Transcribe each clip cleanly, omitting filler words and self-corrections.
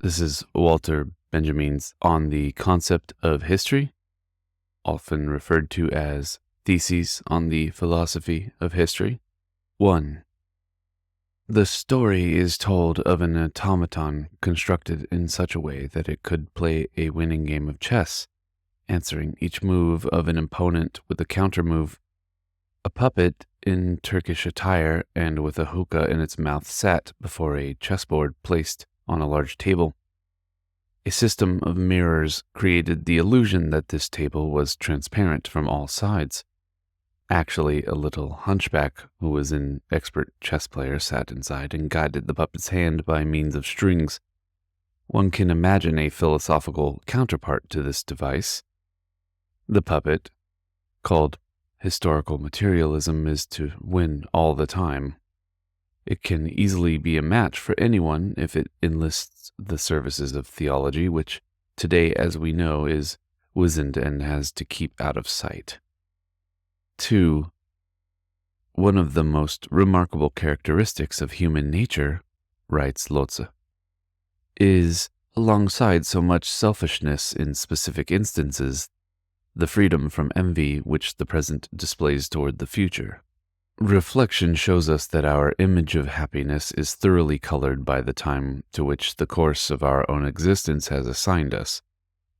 This is Walter Benjamin's On the Concept of History, often referred to as Theses on the Philosophy of History. 1. The story is told of an automaton constructed in such a way that it could play a winning game of chess, answering each move of an opponent with a counter-move. A puppet in Turkish attire and with a hookah in its mouth sat before a chessboard placed on a large table. A system of mirrors created the illusion that this table was transparent from all sides. Actually, a little hunchback who was an expert chess player sat inside and guided the puppet's hand by means of strings. One can imagine a philosophical counterpart to this device. The puppet, called historical materialism, is to win all the time. It can easily be a match for anyone if it enlists the services of theology, which today, as we know, is wizened and has to keep out of sight. 2. One of the most remarkable characteristics of human nature, writes Lotze, is, alongside so much selfishness in specific instances, the freedom from envy which the present displays toward the future. Reflection shows us that our image of happiness is thoroughly colored by the time to which the course of our own existence has assigned us.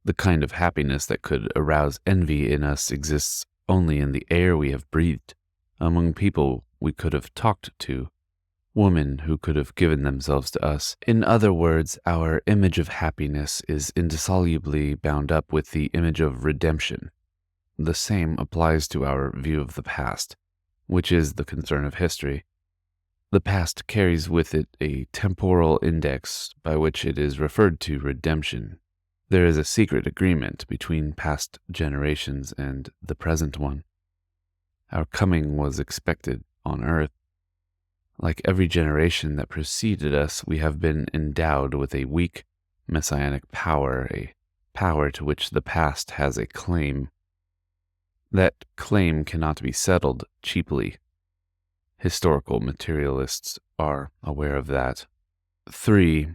The kind of happiness that could arouse envy in us exists only in the air we have breathed, among people we could have talked to, women who could have given themselves to us. In other words, our image of happiness is indissolubly bound up with the image of redemption. The same applies to our view of the past, which is the concern of history. The past carries with it a temporal index by which it is referred to redemption. There is a secret agreement between past generations and the present one. Our coming was expected on earth. Like every generation that preceded us, we have been endowed with a weak messianic power, a power to which the past has a claim. That claim cannot be settled cheaply. Historical materialists are aware of that. 3.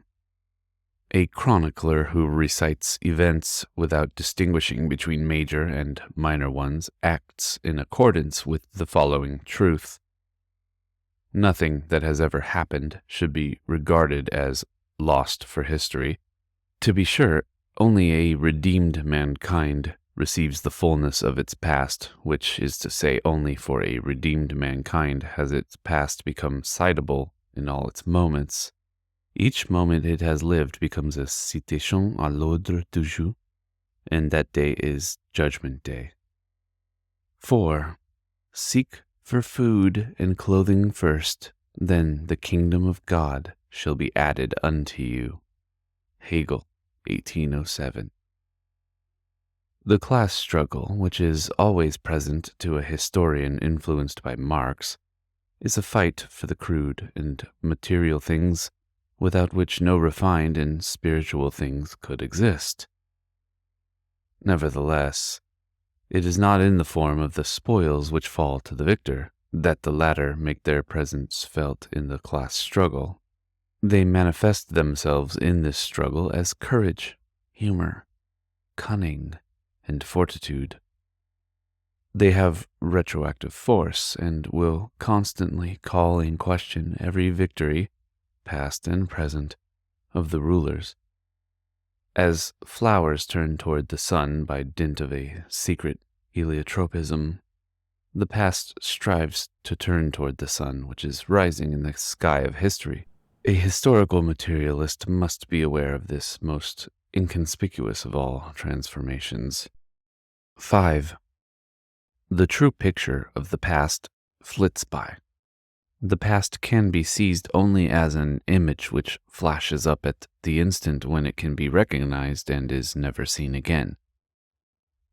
A chronicler who recites events without distinguishing between major and minor ones acts in accordance with the following truth. Nothing that has ever happened should be regarded as lost for history. To be sure, only a redeemed mankind receives the fullness of its past, which is to say only for a redeemed mankind has its past become citable in all its moments. Each moment it has lived becomes a citation à l'ordre du jour, and that day is Judgment Day. 4. Seek for food and clothing first, then the kingdom of God shall be added unto you. Hegel, 1807. The class struggle, which is always present to a historian influenced by Marx, is a fight for the crude and material things without which no refined and spiritual things could exist. Nevertheless, it is not in the form of the spoils which fall to the victor that the latter make their presence felt in the class struggle. They manifest themselves in this struggle as courage, humor, cunning, and fortitude. They have retroactive force and will constantly call in question every victory, past and present, of the rulers. As flowers turn toward the sun by dint of a secret heliotropism, the past strives to turn toward the sun, which is rising in the sky of history. A historical materialist must be aware of this most inconspicuous of all transformations. 5. The true picture of the past flits by. The past can be seized only as an image which flashes up at the instant when it can be recognized and is never seen again.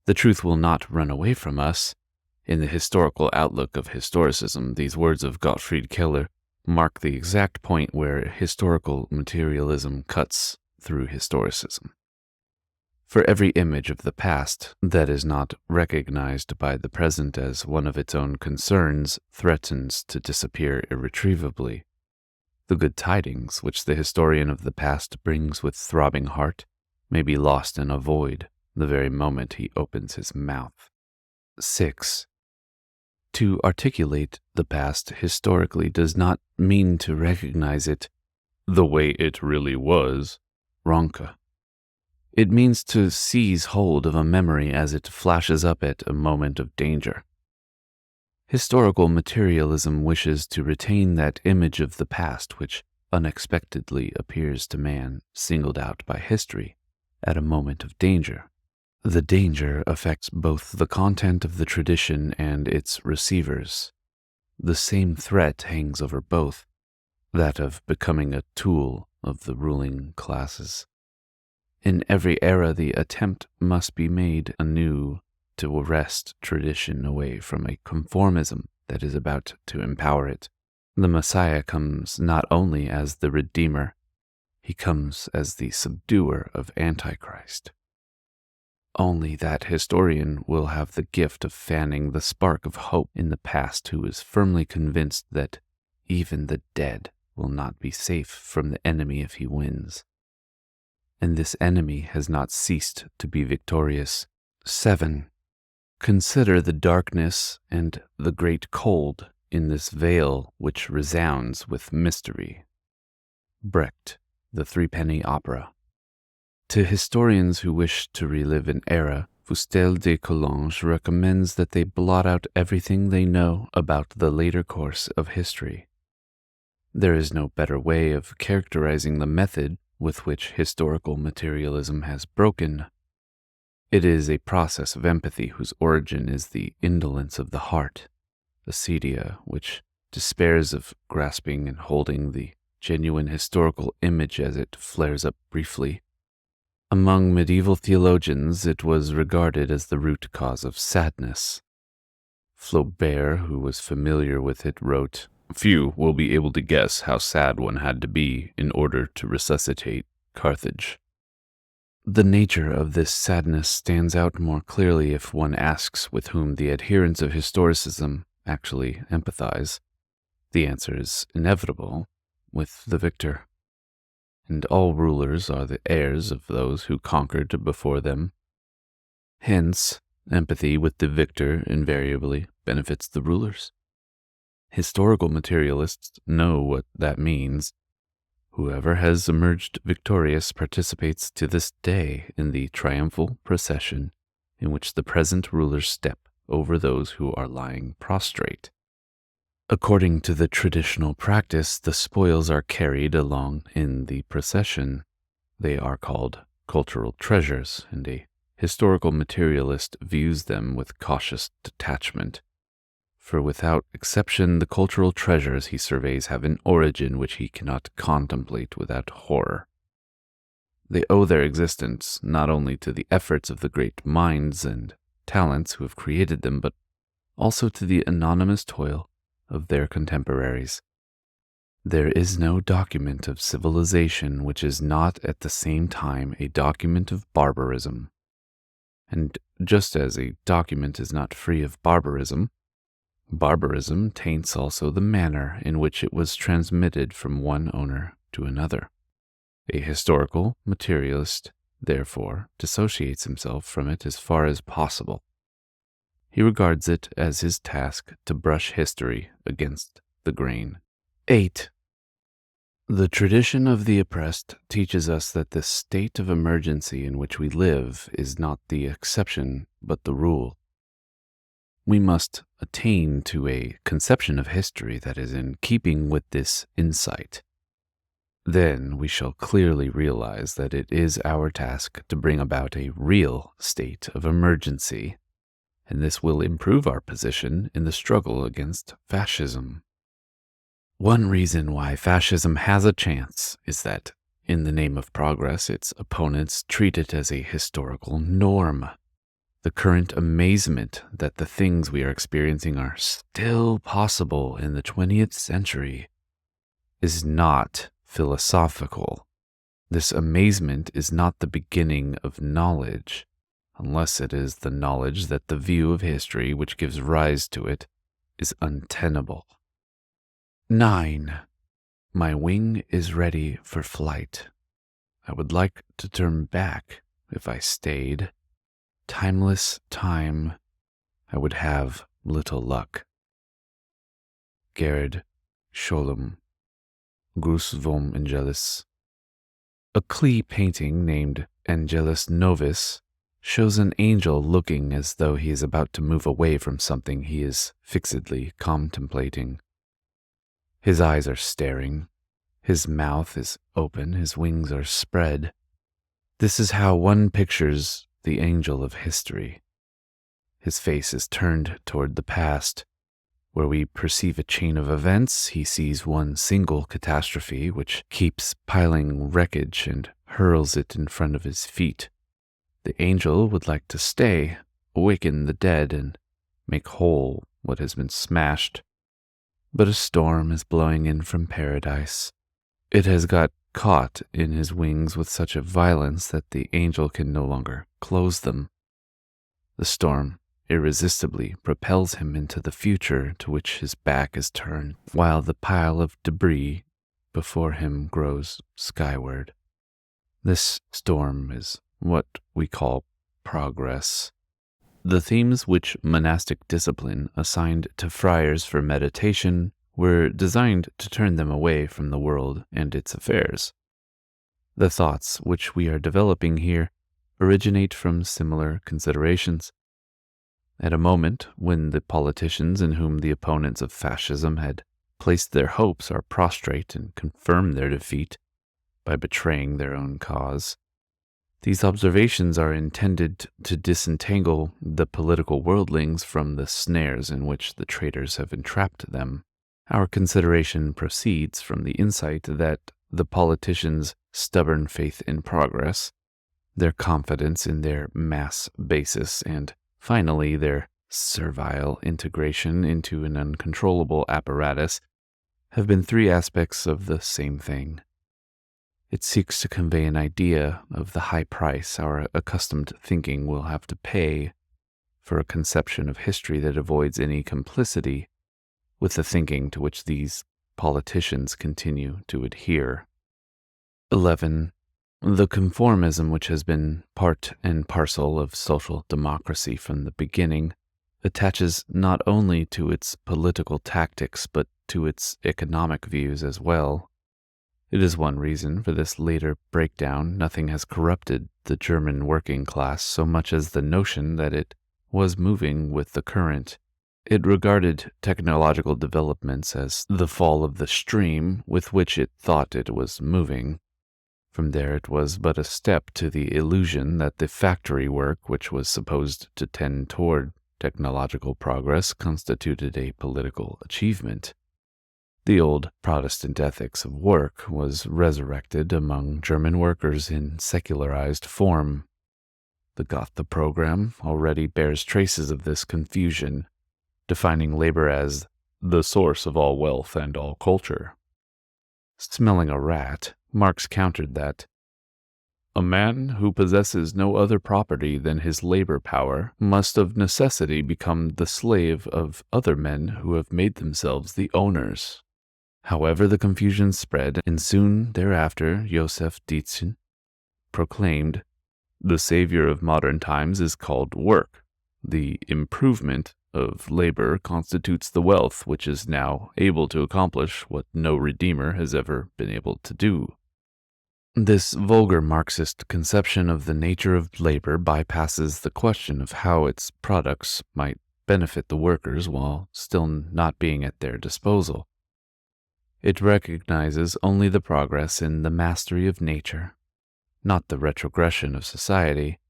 The truth will not run away from us. In the historical outlook of historicism, these words of Gottfried Keller mark the exact point where historical materialism cuts through historicism. For every image of the past that is not recognized by the present as one of its own concerns threatens to disappear irretrievably. The good tidings which the historian of the past brings with throbbing heart may be lost in a void the very moment he opens his mouth. 6. To articulate the past historically does not mean to recognize it the way it really was, Ronca. It means to seize hold of a memory as it flashes up at a moment of danger. Historical materialism wishes to retain that image of the past which unexpectedly appears to man singled out by history at a moment of danger. The danger affects both the content of the tradition and its receivers. The same threat hangs over both, that of becoming a tool of the ruling classes. In every era, the attempt must be made anew to wrest tradition away from a conformism that is about to empower it. The Messiah comes not only as the Redeemer, he comes as the subduer of Antichrist. Only that historian will have the gift of fanning the spark of hope in the past who is firmly convinced that even the dead will not be safe from the enemy if he wins. And this enemy has not ceased to be victorious. 7. Consider the darkness and the great cold in this veil which resounds with mystery. Brecht, The Threepenny Opera. To historians who wish to relive an era, Fustel de Coulanges recommends that they blot out everything they know about the later course of history. There is no better way of characterizing the method with which historical materialism has broken. It is a process of empathy whose origin is the indolence of the heart, acedia which despairs of grasping and holding the genuine historical image as it flares up briefly. Among medieval theologians, it was regarded as the root cause of sadness. Flaubert, who was familiar with it, wrote, "Few will be able to guess how sad one had to be in order to resuscitate Carthage." The nature of this sadness stands out more clearly if one asks with whom the adherents of historicism actually empathize. The answer is inevitable: with the victor. And all rulers are the heirs of those who conquered before them. Hence, empathy with the victor invariably benefits the rulers. Historical materialists know what that means. Whoever has emerged victorious participates to this day in the triumphal procession in which the present rulers step over those who are lying prostrate. According to the traditional practice, the spoils are carried along in the procession. They are called cultural treasures, and a historical materialist views them with cautious detachment. For without exception, the cultural treasures he surveys have an origin which he cannot contemplate without horror. They owe their existence not only to the efforts of the great minds and talents who have created them, but also to the anonymous toil of their contemporaries. There is no document of civilization which is not at the same time a document of barbarism. And just as a document is not free of barbarism, barbarism taints also the manner in which it was transmitted from one owner to another. A historical materialist, therefore, dissociates himself from it as far as possible. He regards it as his task to brush history against the grain. 8. The tradition of the oppressed teaches us that the state of emergency in which we live is not the exception but the rule. We must attain to a conception of history that is in keeping with this insight. Then we shall clearly realize that it is our task to bring about a real state of emergency, and this will improve our position in the struggle against fascism. One reason why fascism has a chance is that, in the name of progress, its opponents treat it as a historical norm. The current amazement that the things we are experiencing are still possible in the 20th century is not philosophical. This amazement is not the beginning of knowledge, unless it is the knowledge that the view of history which gives rise to it is untenable. 9. My wing is ready for flight. I would like to turn back if I stayed. Timeless time, I would have little luck. Gerard Scholem, Grus vom Angelus. A Klee painting named Angelus Novus shows an angel looking as though he is about to move away from something he is fixedly contemplating. His eyes are staring, his mouth is open, his wings are spread. This is how one pictures the angel of history. His face is turned toward the past. Where we perceive a chain of events, he sees one single catastrophe which keeps piling wreckage and hurls it in front of his feet. The angel would like to stay, awaken the dead, and make whole what has been smashed. But a storm is blowing in from paradise. It has got caught in his wings with such a violence that the angel can no longer close them. The storm irresistibly propels him into the future to which his back is turned, while the pile of debris before him grows skyward. This storm is what we call progress. The themes which monastic discipline assigned to friars for meditation were designed to turn them away from the world and its affairs. The thoughts which we are developing here originate from similar considerations. At a moment when the politicians in whom the opponents of fascism had placed their hopes are prostrate and confirm their defeat by betraying their own cause, these observations are intended to disentangle the political worldlings from the snares in which the traitors have entrapped them. Our consideration proceeds from the insight that the politicians' stubborn faith in progress, their confidence in their mass basis, and finally their servile integration into an uncontrollable apparatus have been three aspects of the same thing. It seeks to convey an idea of the high price our accustomed thinking will have to pay for a conception of history that avoids any complicity with the thinking to which these politicians continue to adhere. 11. The conformism which has been part and parcel of social democracy from the beginning attaches not only to its political tactics but to its economic views as well. It is one reason for this later breakdown nothing has corrupted the German working class so much as the notion that it was moving with the current. It regarded technological developments as the fall of the stream with which it thought it was moving. From there it was but a step to the illusion that the factory work which was supposed to tend toward technological progress constituted a political achievement. The old Protestant ethics of work was resurrected among German workers in secularized form. The Gotha program already bears traces of this confusion, defining labor as the source of all wealth and all culture. Smelling a rat, Marx countered that a man who possesses no other property than his labor power must of necessity become the slave of other men who have made themselves the owners. However, the confusion spread, and soon thereafter Joseph Dietzen proclaimed, "The savior of modern times is called work. The improvement of labor constitutes the wealth which is now able to accomplish what no redeemer has ever been able to do." This vulgar Marxist conception of the nature of labor bypasses the question of how its products might benefit the workers while still not being at their disposal. It recognizes only the progress in the mastery of nature, not the retrogression of society.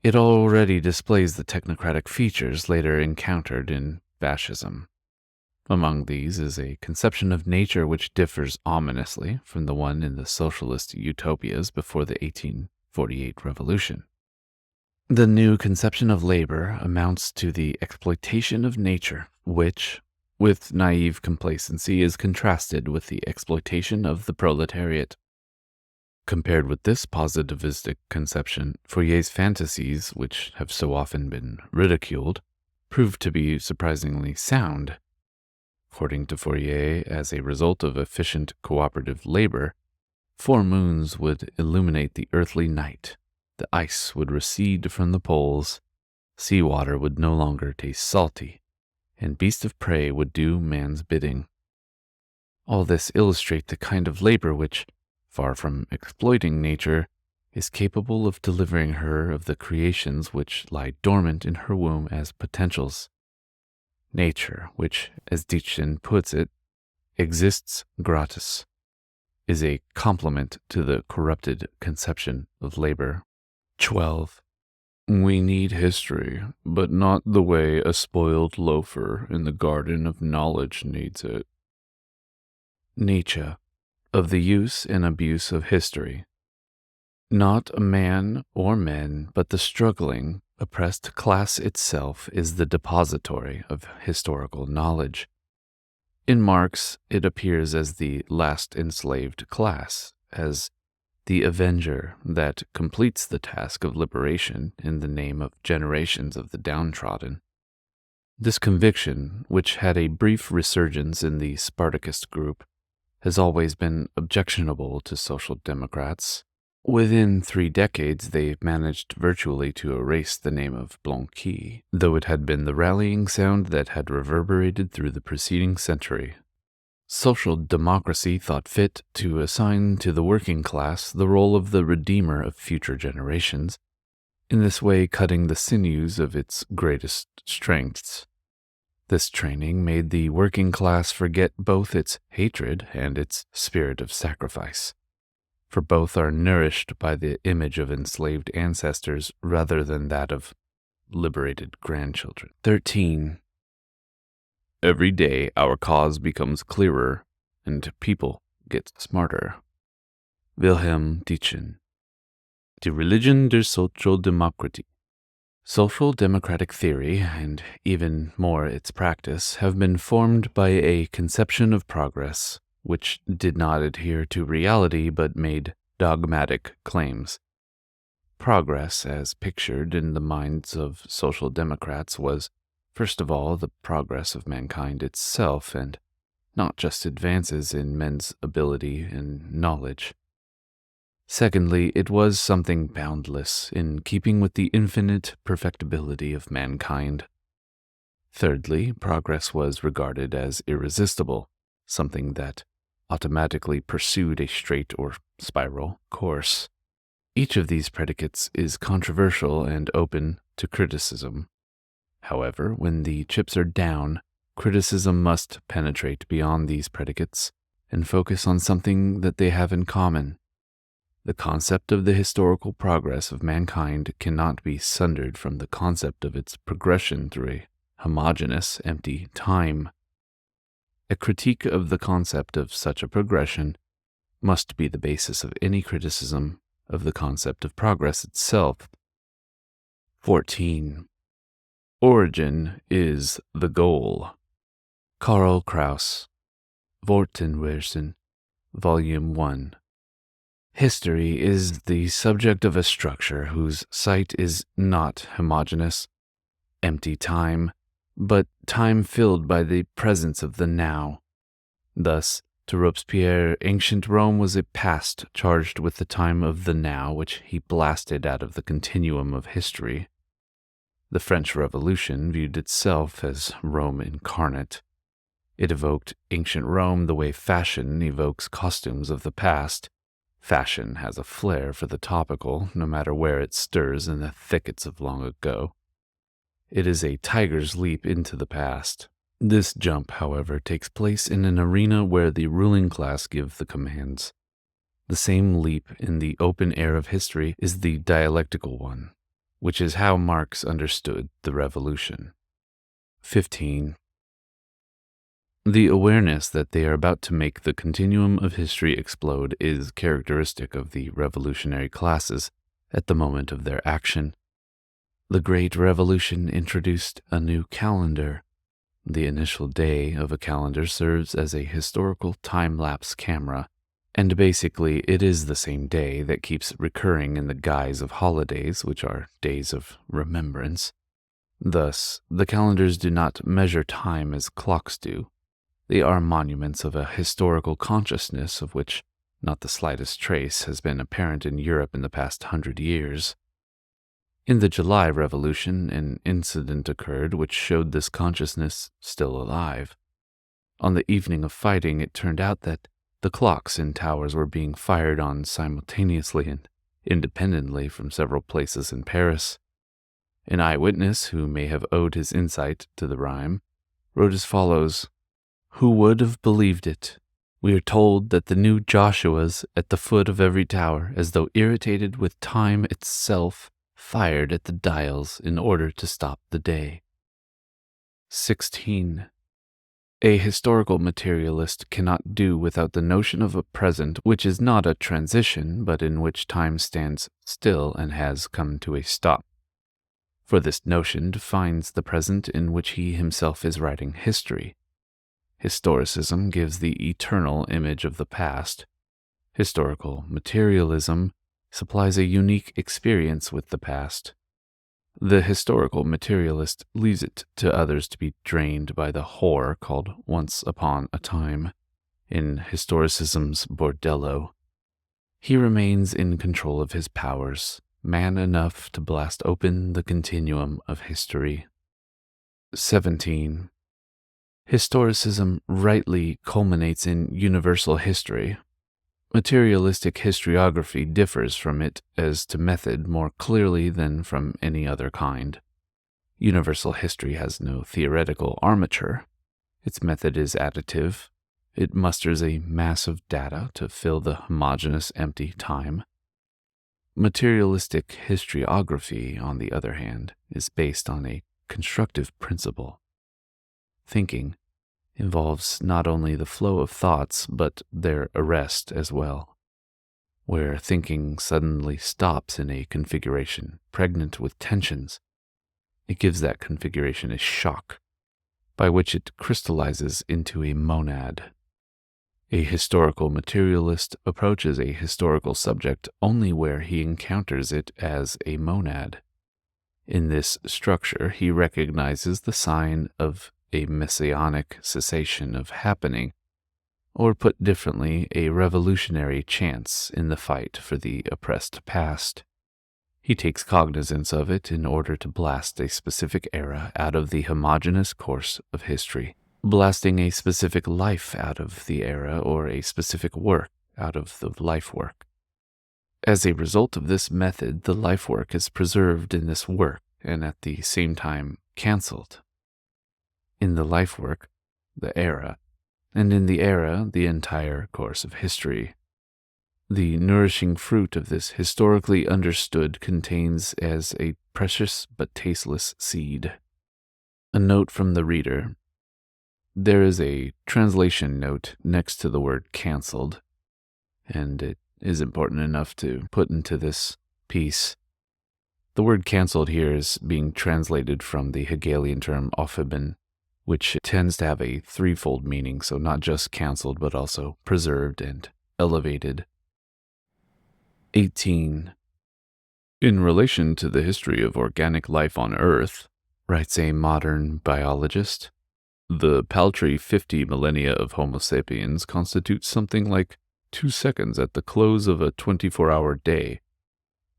It already displays the technocratic features later encountered in fascism. Among these is a conception of nature which differs ominously from the one in the socialist utopias before the 1848 revolution. The new conception of labor amounts to the exploitation of nature, which, with naive complacency, is contrasted with the exploitation of the proletariat. Compared with this positivistic conception, Fourier's fantasies, which have so often been ridiculed, proved to be surprisingly sound. According to Fourier, as a result of efficient cooperative labor, 4 moons would illuminate the earthly night, the ice would recede from the poles, seawater would no longer taste salty, and beast of prey would do man's bidding. All this illustrate the kind of labor which, far from exploiting nature, is capable of delivering her of the creations which lie dormant in her womb as potentials. Nature, which, as Dichten puts it, exists gratis, is a complement to the corrupted conception of labor. 12. We need history, but not the way a spoiled loafer in the garden of knowledge needs it. Nietzsche, of the use and abuse of history. Not a man or men, but the struggling, oppressed class itself is the depository of historical knowledge. In Marx, it appears as the last enslaved class, as the avenger that completes the task of liberation in the name of generations of the downtrodden. This conviction, which had a brief resurgence in the Spartacist group, has always been objectionable to social democrats. Within 3 decades, they managed virtually to erase the name of Blanqui, though it had been the rallying sound that had reverberated through the preceding century. Social democracy thought fit to assign to the working class the role of the redeemer of future generations, in this way cutting the sinews of its greatest strengths. This training made the working class forget both its hatred and its spirit of sacrifice, for both are nourished by the image of enslaved ancestors rather than that of liberated grandchildren. 13. Every day our cause becomes clearer and people get smarter. Wilhelm Dichten. Die Religion der Sozialdemokratie. Social democratic theory, and even more its practice, have been formed by a conception of progress which did not adhere to reality but made dogmatic claims. Progress, as pictured in the minds of social democrats, was, first of all, the progress of mankind itself, and not just advances in men's ability and knowledge. Secondly, it was something boundless, in keeping with the infinite perfectibility of mankind. Thirdly, progress was regarded as irresistible, something that automatically pursued a straight or spiral course. Each of these predicates is controversial and open to criticism. However, when the chips are down, criticism must penetrate beyond these predicates and focus on something that they have in common. The concept of the historical progress of mankind cannot be sundered from the concept of its progression through a homogeneous, empty time. A critique of the concept of such a progression must be the basis of any criticism of the concept of progress itself. 14. Origin is the goal. Karl Kraus, Wortenwersen, Volume 1. History is the subject of a structure whose site is not homogeneous, empty time, but time filled by the presence of the now. Thus, to Robespierre, ancient Rome was a past charged with the time of the now, which he blasted out of the continuum of history. The French Revolution viewed itself as Rome incarnate. It evoked ancient Rome the way fashion evokes costumes of the past. Fashion has a flair for the topical, no matter where it stirs in the thickets of long ago. It is a tiger's leap into the past. This jump, however, takes place in an arena where the ruling class give the commands. The same leap in the open air of history is the dialectical one, which is how Marx understood the revolution. 15. The awareness that they are about to make the continuum of history explode is characteristic of the revolutionary classes at the moment of their action. The Great Revolution introduced a new calendar. The initial day of a calendar serves as a historical time-lapse camera, and basically it is the same day that keeps recurring in the guise of holidays, which are days of remembrance. Thus, the calendars do not measure time as clocks do. They are monuments of a historical consciousness of which not the slightest trace has been apparent in Europe in the past 100 years. In the July Revolution, an incident occurred which showed this consciousness still alive. On the evening of fighting, it turned out that the clocks in towers were being fired on simultaneously and independently from several places in Paris. An eyewitness, who may have owed his insight to the rhyme, wrote as follows: "Who would have believed it? We are told that the new Joshuas at the foot of every tower, as though irritated with time itself, fired at the dials in order to stop the day." 16. A historical materialist cannot do without the notion of a present which is not a transition, but in which time stands still and has come to a stop. For this notion defines the present in which he himself is writing history. Historicism gives the eternal image of the past. Historical materialism supplies a unique experience with the past. The historical materialist leaves it to others to be drained by the whore called once upon a time, in historicism's bordello. He remains in control of his powers, man enough to blast open the continuum of history. 17. Historicism rightly culminates in universal history. Materialistic historiography differs from it as to method more clearly than from any other kind. Universal history has no theoretical armature. Its method is additive. It musters a mass of data to fill the homogeneous empty time. Materialistic historiography, on the other hand, is based on a constructive principle. Thinking involves not only the flow of thoughts, but their arrest as well. Where thinking suddenly stops in a configuration pregnant with tensions, it gives that configuration a shock, by which it crystallizes into a monad. A historical materialist approaches a historical subject only where he encounters it as a monad. In this structure, he recognizes the sign of a messianic cessation of happening, or put differently, a revolutionary chance in the fight for the oppressed past. He takes cognizance of it in order to blast a specific era out of the homogeneous course of history, blasting a specific life out of the era or a specific work out of the life work. As a result of this method, the life work is preserved in this work and at the same time cancelled. In the life work, the era, and in the era, the entire course of history. The nourishing fruit of this historically understood contains as a precious but tasteless seed. A note from the reader. There is a translation note next to the word cancelled, and it is important enough to put into this piece. The word cancelled here is being translated from the Hegelian term aufheben, which tends to have a threefold meaning, so not just cancelled, but also preserved and elevated. 18. In relation to the history of organic life on Earth, writes a modern biologist, the paltry 50 millennia of Homo sapiens constitute something like 2 seconds at the close of a 24-hour day.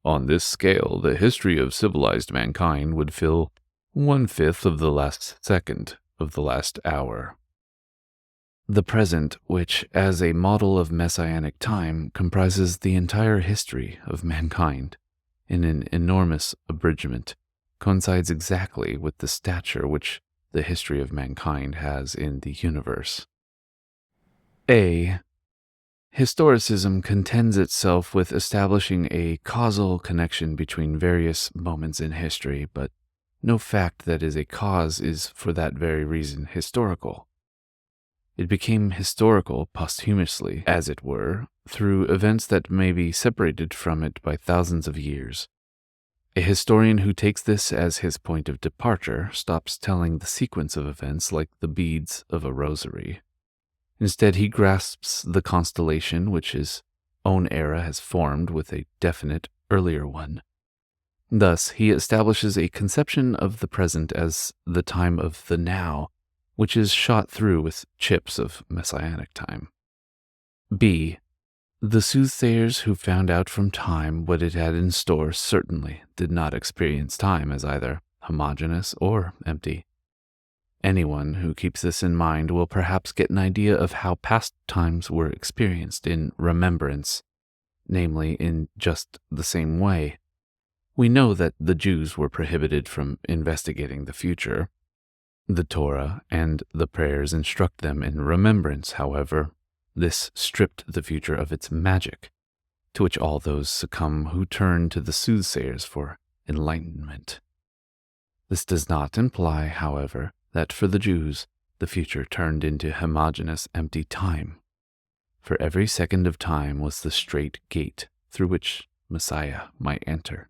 On this scale, the history of civilized mankind would fill 1/5 of the last second of the last hour. The present, which, as a model of messianic time, comprises the entire history of mankind, in an enormous abridgment, coincides exactly with the stature which the history of mankind has in the universe. A. Historicism contends itself with establishing a causal connection between various moments in history, but no fact that is a cause is for that very reason historical. It became historical posthumously, as it were, through events that may be separated from it by thousands of years. A historian who takes this as his point of departure stops telling the sequence of events like the beads of a rosary. Instead, he grasps the constellation which his own era has formed with a definite earlier one. Thus, he establishes a conception of the present as the time of the now, which is shot through with chips of messianic time. B. The soothsayers who found out from time what it had in store certainly did not experience time as either homogeneous or empty. Anyone who keeps this in mind will perhaps get an idea of how past times were experienced in remembrance, namely in just the same way. We know that the Jews were prohibited from investigating the future. The Torah and the prayers instruct them in remembrance, however. This stripped the future of its magic, to which all those succumb who turn to the soothsayers for enlightenment. This does not imply, however, that for the Jews the future turned into homogeneous empty time, for every second of time was the straight gate through which Messiah might enter.